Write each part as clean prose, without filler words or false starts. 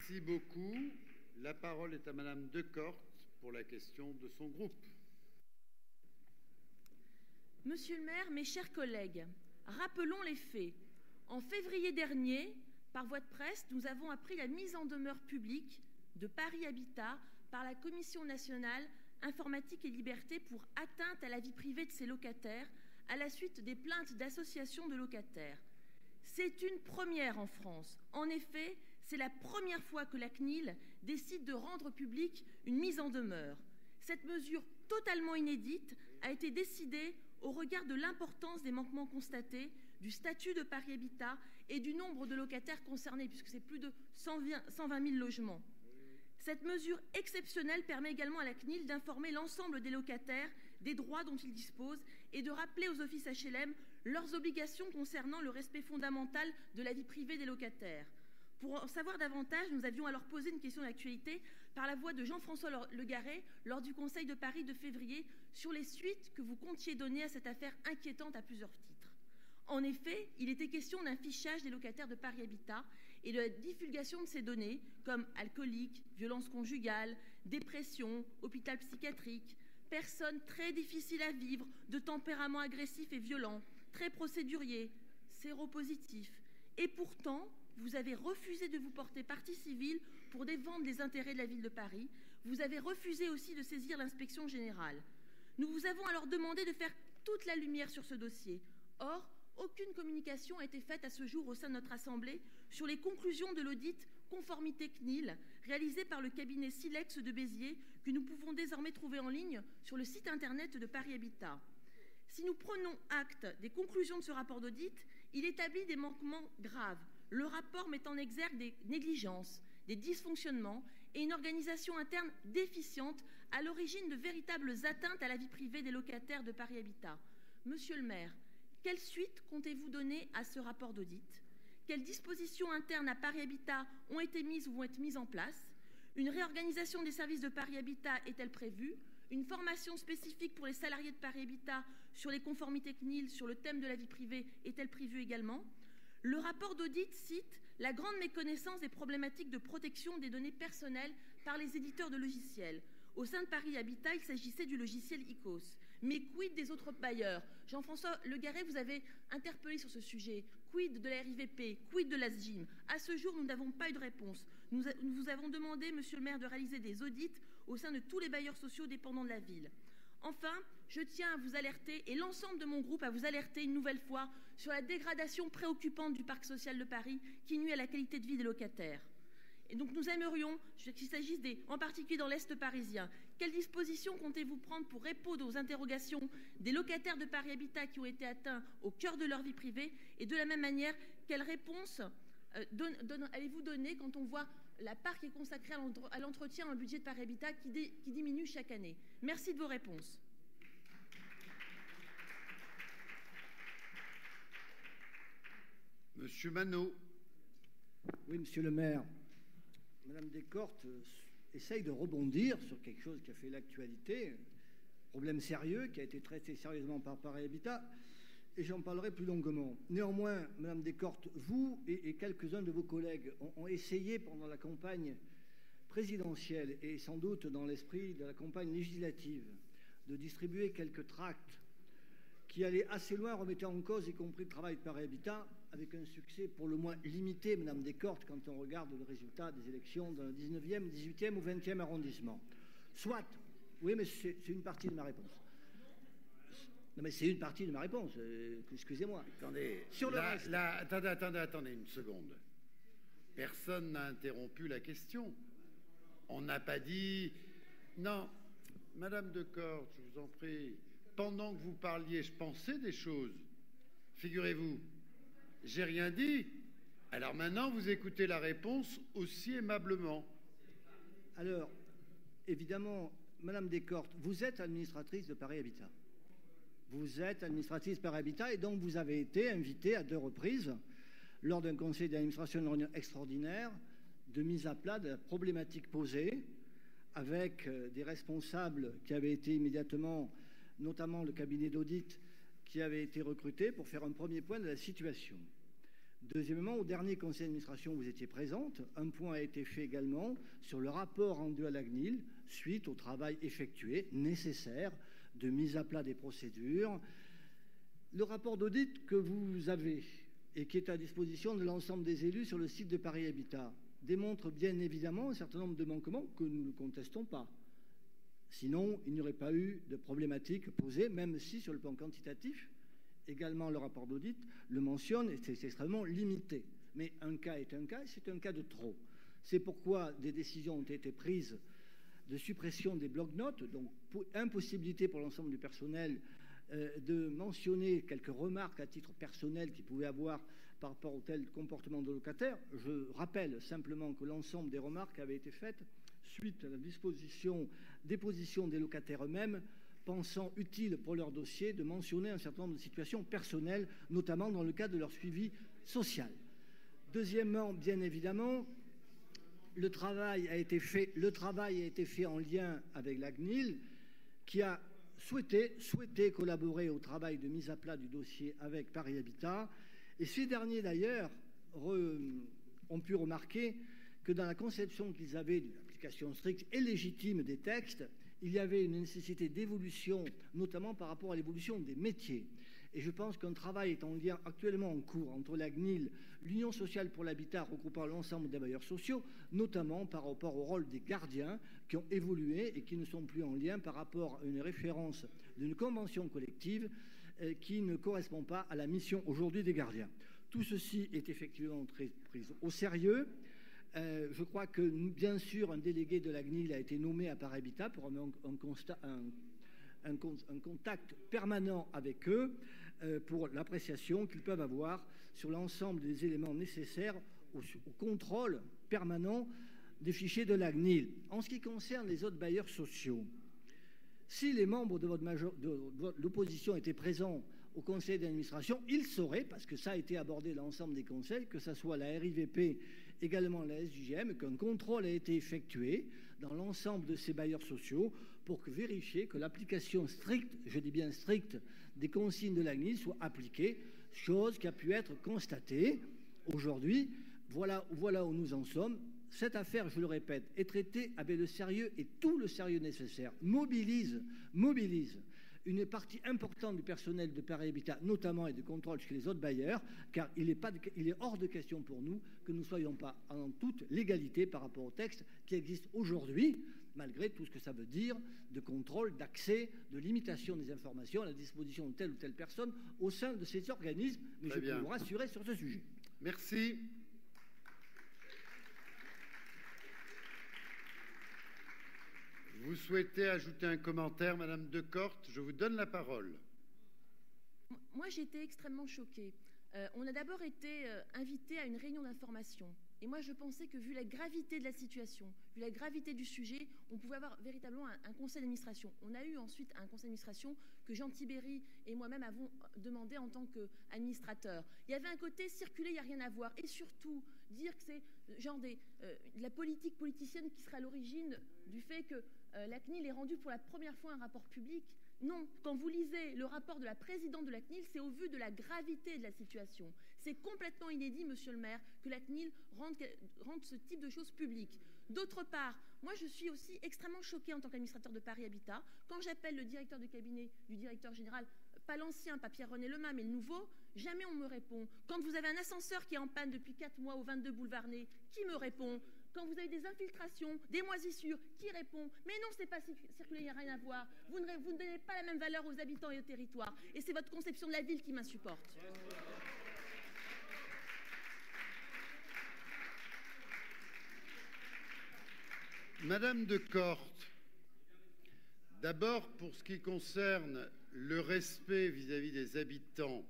Merci beaucoup. La parole est à Madame Decorte pour la question de son groupe. Monsieur le maire, mes chers collègues, rappelons les faits. En février dernier, par voie de presse, nous avons appris la mise en demeure publique de Paris Habitat par la Commission nationale informatique et liberté pour atteinte à la vie privée de ses locataires à la suite des plaintes d'associations de locataires. C'est une première en France. En effet, c'est la première fois que la CNIL décide de rendre publique une mise en demeure. Cette mesure totalement inédite a été décidée au regard de l'importance des manquements constatés, du statut de Paris Habitat et du nombre de locataires concernés, puisque c'est plus de 120 000 logements. Cette mesure exceptionnelle permet également à la CNIL d'informer l'ensemble des locataires des droits dont ils disposent et de rappeler aux offices HLM leurs obligations concernant le respect fondamental de la vie privée des locataires. Pour en savoir davantage, nous avions alors posé une question d'actualité par la voix de Jean-François Legaret lors du Conseil de Paris de février sur les suites que vous comptiez donner à cette affaire inquiétante à plusieurs titres. En effet, il était question d'un fichage des locataires de Paris Habitat et de la divulgation de ces données comme alcooliques, violences conjugales, dépression, hôpital psychiatrique, personnes très difficiles à vivre, de tempérament agressif et violent, très procéduriers, séropositifs. Et pourtant, vous avez refusé de vous porter partie civile pour défendre les intérêts de la ville de Paris. Vous avez refusé aussi de saisir l'inspection générale. Nous vous avons alors demandé de faire toute la lumière sur ce dossier. Or, aucune communication a été faite à ce jour au sein de notre Assemblée sur les conclusions de l'audit conformité CNIL réalisé par le cabinet Silex de Béziers que nous pouvons désormais trouver en ligne sur le site internet de Paris Habitat. Si nous prenons acte des conclusions de ce rapport d'audit, il établit des manquements graves. Le rapport met en exergue des négligences, des dysfonctionnements et une organisation interne déficiente à l'origine de véritables atteintes à la vie privée des locataires de Paris Habitat. Monsieur le maire, quelle suite comptez-vous donner à ce rapport d'audit? Quelles dispositions internes à Paris Habitat ont été mises ou vont être mises en place? Une réorganisation des services de Paris Habitat est-elle prévue? Une formation spécifique pour les salariés de Paris Habitat sur les conformités CNIL sur le thème de la vie privée est-elle prévue également? Le rapport d'audit cite la grande méconnaissance des problématiques de protection des données personnelles par les éditeurs de logiciels. Au sein de Paris Habitat, il s'agissait du logiciel ICOS. Mais quid des autres bailleurs? Jean-François Legaret, vous avez interpellé sur ce sujet. Quid de la RIVP? Quid de l'ASGIM? À ce jour, nous n'avons pas eu de réponse. Nous vous avons demandé, monsieur le maire, de réaliser des audits au sein de tous les bailleurs sociaux dépendants de la ville. Enfin, je tiens à vous alerter, et l'ensemble de mon groupe à vous alerter une nouvelle fois sur la dégradation préoccupante du parc social de Paris qui nuit à la qualité de vie des locataires. Et donc nous aimerions qu'il s'agisse en particulier dans l'Est parisien. Quelles dispositions comptez-vous prendre pour répondre aux interrogations des locataires de Paris Habitat qui ont été atteints au cœur de leur vie privée? Et de la même manière, quelles réponses allez-vous donner quand on voit la part qui est consacrée à l'entretien dans le budget de Paris Habitat qui diminue chaque année? Merci de vos réponses. Monsieur Manot. Oui, monsieur le maire. Madame Decorte essaye de rebondir sur quelque chose qui a fait l'actualité, problème sérieux qui a été traité sérieusement par Paris Habitat, et j'en parlerai plus longuement. Néanmoins, Madame Decorte, vous et quelques-uns de vos collègues ont essayé pendant la campagne présidentielle et sans doute dans l'esprit de la campagne législative de distribuer quelques tracts qui allaient assez loin, remettaient en cause y compris le travail de Paris Habitat, avec un succès pour le moins limité, Madame Decorte, quand on regarde le résultat des élections dans le 19e, 18e ou 20e arrondissement. Soit, oui, mais c'est une partie de ma réponse. Non, mais c'est une partie de ma réponse, excusez-moi. Attendez, attendez une seconde. Personne n'a interrompu la question. On n'a pas dit... Non, Madame Decorte, je vous en prie... Pendant que vous parliez, je pensais des choses. Figurez-vous, j'ai rien dit. Alors maintenant, vous écoutez la réponse aussi aimablement. Alors, évidemment, Madame Decorte, vous êtes administratrice de Paris Habitat. Vous êtes administratrice de Paris Habitat et donc vous avez été invitée à 2 reprises lors d'un conseil d'administration de réunion extraordinaire de mise à plat de la problématique posée avec des responsables qui avaient été immédiatement... notamment le cabinet d'audit qui avait été recruté pour faire un premier point de la situation. Deuxièmement, au dernier conseil d'administration où vous étiez présente, un point a été fait également sur le rapport rendu à la CNIL suite au travail effectué nécessaire de mise à plat des procédures. Le rapport d'audit que vous avez et qui est à disposition de l'ensemble des élus sur le site de Paris Habitat démontre bien évidemment un certain nombre de manquements que nous ne contestons pas. Sinon, il n'y aurait pas eu de problématiques posées, même si sur le plan quantitatif, également le rapport d'audit le mentionne et c'est extrêmement limité. Mais un cas est un cas et c'est un cas de trop. C'est pourquoi des décisions ont été prises de suppression des blocs-notes, donc impossibilité pour l'ensemble du personnel de mentionner quelques remarques à titre personnel qu'ils pouvaient avoir par rapport au tel comportement de locataire. Je rappelle simplement que l'ensemble des remarques avaient été faites suite à la déposition des locataires eux-mêmes, pensant utile pour leur dossier de mentionner un certain nombre de situations personnelles, notamment dans le cadre de leur suivi social. Deuxièmement, bien évidemment, le travail a été fait en lien avec la CNIL, qui a souhaité collaborer au travail de mise à plat du dossier avec Paris Habitat. Et ces derniers, d'ailleurs, ont pu remarquer que dans la conception qu'ils avaient d'une application stricte et légitime des textes, il y avait une nécessité d'évolution, notamment par rapport à l'évolution des métiers. Et je pense qu'un travail est en lien actuellement en cours entre la CNIL, l'Union sociale pour l'habitat regroupant l'ensemble des bailleurs sociaux, notamment par rapport au rôle des gardiens qui ont évolué et qui ne sont plus en lien par rapport à une référence d'une convention collective qui ne correspond pas à la mission aujourd'hui des gardiens. Tout ceci est effectivement pris au sérieux. Je crois que, bien sûr, un délégué de la CNIL a été nommé à Paris Habitat pour un contact permanent avec eux pour l'appréciation qu'ils peuvent avoir sur l'ensemble des éléments nécessaires au contrôle permanent des fichiers de la CNIL. En ce qui concerne les autres bailleurs sociaux, si les membres de l'opposition étaient présents au conseil d'administration, ils sauraient, parce que ça a été abordé dans l'ensemble des conseils, que ce soit la RIVP, également la SJM, qu'un contrôle a été effectué dans l'ensemble de ces bailleurs sociaux pour vérifier que l'application stricte, je dis bien stricte, des consignes de la CNIL soit appliquée, chose qui a pu être constatée. Aujourd'hui, voilà où nous en sommes. Cette affaire, je le répète, est traitée avec le sérieux et tout le sérieux nécessaire, mobilise une partie importante du personnel de Paris Habitat, notamment et de contrôle chez les autres bailleurs, car il est hors de question pour nous que nous ne soyons pas en toute légalité par rapport au texte qui existe aujourd'hui, malgré tout ce que ça veut dire de contrôle, d'accès, de limitation des informations à la disposition de telle ou telle personne au sein de ces organismes. Mais je peux vous rassurer sur ce sujet. Merci. Vous souhaitez ajouter un commentaire, Madame Decorte? Je vous donne la parole. Moi, j'ai été extrêmement choquée. On a d'abord été invité à une réunion d'information. Et moi, je pensais que, vu la gravité de la situation, vu la gravité du sujet, on pouvait avoir véritablement un conseil d'administration. On a eu ensuite un conseil d'administration que Jean Tibéry et moi-même avons demandé en tant qu'administrateur. Il y avait un côté circuler, il n'y a rien à voir. Et surtout, dire que c'est genre de la politique politicienne qui serait à l'origine du fait que la CNIL ait rendu pour la première fois un rapport public. Non, quand vous lisez le rapport de la présidente de la CNIL, c'est au vu de la gravité de la situation. C'est complètement inédit, monsieur le maire, que la CNIL rende ce type de choses publiques. D'autre part, moi je suis aussi extrêmement choquée en tant qu'administrateur de Paris Habitat. Quand j'appelle le directeur de cabinet du directeur général, pas l'ancien, pas Pierre-René Lema, mais le nouveau, jamais on me répond. Quand vous avez un ascenseur qui est en panne depuis 4 mois au 22 boulevard Ney, qui me répond? Quand vous avez des infiltrations, des moisissures, qui répond? Mais non, c'est pas circuler, il n'y a rien à voir. Vous ne donnez pas la même valeur aux habitants et au territoire. Et c'est votre conception de la ville qui m'insupporte. Madame Decorte, d'abord pour ce qui concerne le respect vis-à-vis des habitants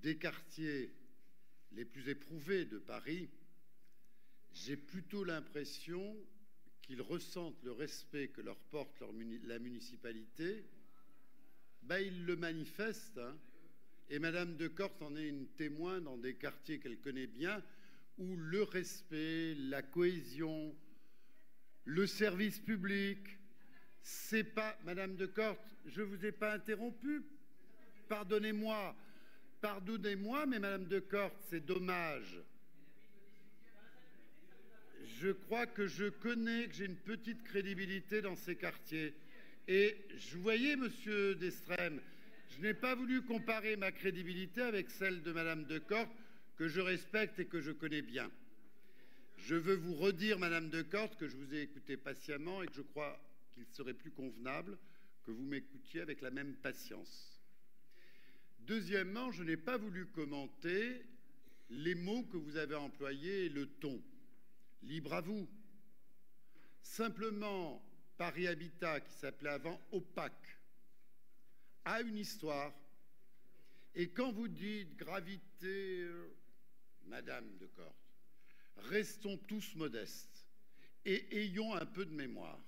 des quartiers les plus éprouvés de Paris, j'ai plutôt l'impression qu'ils ressentent le respect que leur porte la municipalité. Ils le manifestent, hein. Et Madame Decorte en est une témoin dans des quartiers qu'elle connaît bien, où le respect, la cohésion, le service public, c'est pas... Madame Decorte, je ne vous ai pas interrompu. Pardonnez-moi. Pardonnez-moi, mais Madame de Corte, c'est dommage. Je crois que je connais, que j'ai une petite crédibilité dans ces quartiers. Et vous voyez, Monsieur Destrem, je n'ai pas voulu comparer ma crédibilité avec celle de Madame de Corte, que je respecte et que je connais bien. Je veux vous redire, Madame de Corte, que je vous ai écouté patiemment et que je crois qu'il serait plus convenable que vous m'écoutiez avec la même patience. Deuxièmement, je n'ai pas voulu commenter les mots que vous avez employés et le ton. Libre à vous. Simplement, Paris Habitat, qui s'appelait avant Opaque, a une histoire. Et quand vous dites gravité, Madame de Corte, restons tous modestes et ayons un peu de mémoire.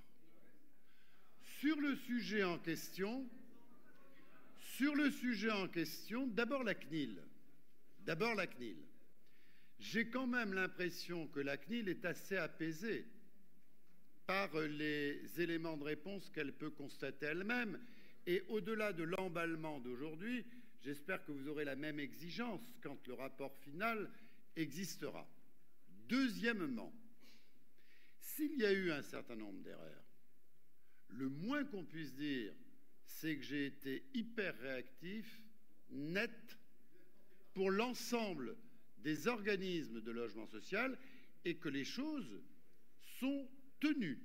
Sur le sujet en question, d'abord la CNIL. J'ai quand même l'impression que la CNIL est assez apaisée par les éléments de réponse qu'elle peut constater elle-même. Et au-delà de l'emballement d'aujourd'hui, j'espère que vous aurez la même exigence quand le rapport final existera. Deuxièmement, s'il y a eu un certain nombre d'erreurs, le moins qu'on puisse dire, c'est que j'ai été hyper réactif, net, pour l'ensemble des organismes de logement social et que les choses sont tenues.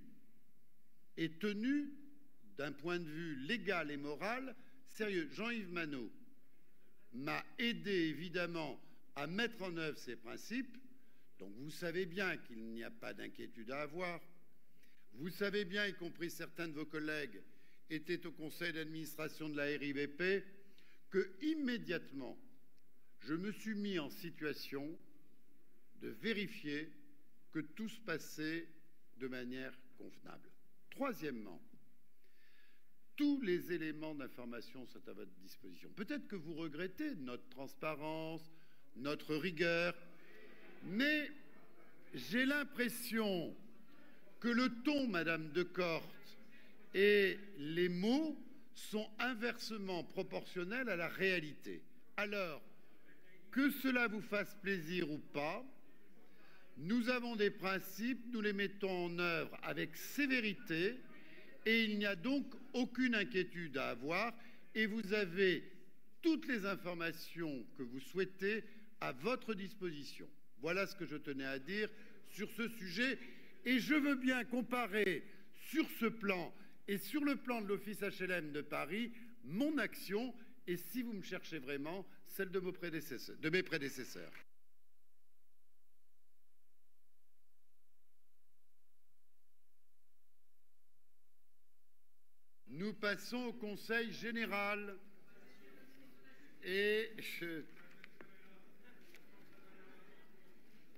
Et tenues d'un point de vue légal et moral sérieux. Jean-Yves Manot m'a aidé évidemment à mettre en œuvre ces principes. Donc vous savez bien qu'il n'y a pas d'inquiétude à avoir. Vous savez bien, y compris certains de vos collègues étaient au conseil d'administration de la RIVP, que immédiatement, je me suis mis en situation de vérifier que tout se passait de manière convenable. Troisièmement, tous les éléments d'information sont à votre disposition. Peut-être que vous regrettez notre transparence, notre rigueur, mais j'ai l'impression que le ton, Madame de Corte, et les mots sont inversement proportionnels à la réalité. Alors, que cela vous fasse plaisir ou pas, nous avons des principes, nous les mettons en œuvre avec sévérité et il n'y a donc aucune inquiétude à avoir et vous avez toutes les informations que vous souhaitez à votre disposition. Voilà ce que je tenais à dire sur ce sujet et je veux bien comparer sur ce plan et sur le plan de l'Office HLM de Paris mon action et si vous me cherchez vraiment, celle de mes prédécesseurs. Nous passons au Conseil général. Et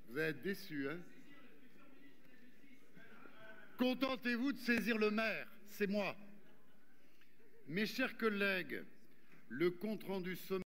vous êtes déçus, hein? Contentez-vous de saisir le maire, c'est moi. Mes chers collègues, le compte-rendu sommaire